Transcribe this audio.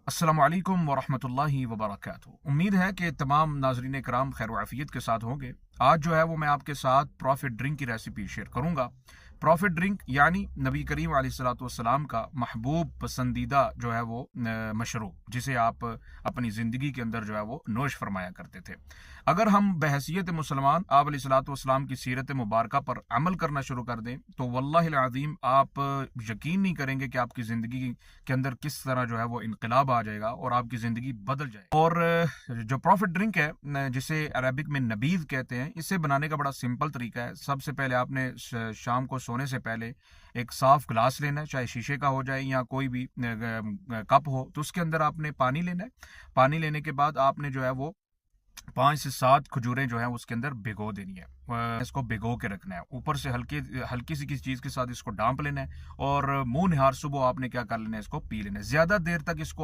अस्सलामु अलैकुम वरहमतुल्लाहि वबरकातुहू। उम्मीद है कि तमाम नाज़रीन कराम खैर व आफ़ियत के साथ होंगे। आज जो है वो मैं आपके साथ प्रॉफिट ड्रिंक की रेसिपी शेयर करूंगा। प्रॉफिट ड्रिंक यानी नबी करीम अलैहिस्सलातु वस्सलाम का महबूब पसंदीदा जो है वो मशरूब, जिसे आप अपनी ज़िंदगी के अंदर जो है वो नोश फरमाया करते थे। अगर हम बहैसियत मुसलमान आप अलैहिस्सलातु वस्सलाम की सीरत मुबारक पर अमल करना शुरू कर दें तो वल्लाहिल अज़ीम आप यकीन नहीं करेंगे कि आपकी ज़िंदगी के अंदर किस तरह जो है वो इनकलाब आ जाएगा और आपकी ज़िंदगी बदल जाएगी। और जो प्रॉफिट ड्रिंक है जिसे अरबिक में नबीज़ कहते हैं, इसे बनाने का बड़ा सिंपल तरीका है। सबसे पहले आपने शाम को सोने से पहले एक साफ गिलास लेना है, चाहे शीशे का हो जाए या कोई भी कप हो, तो उसके अंदर आपने पानी लेना है। पानी लेने के बाद आपने जो है वो 5 से 7 खजूरें जो हैं उसके अंदर भिगो देनी है। इसको भिगो के रखना है। ऊपर से हल्की सी किसी चीज़ के साथ इसको ढाँप लेना है और मुँह निहार सुबह आपने क्या कर लेना है, इसको पी लेना है। ज़्यादा देर तक इसको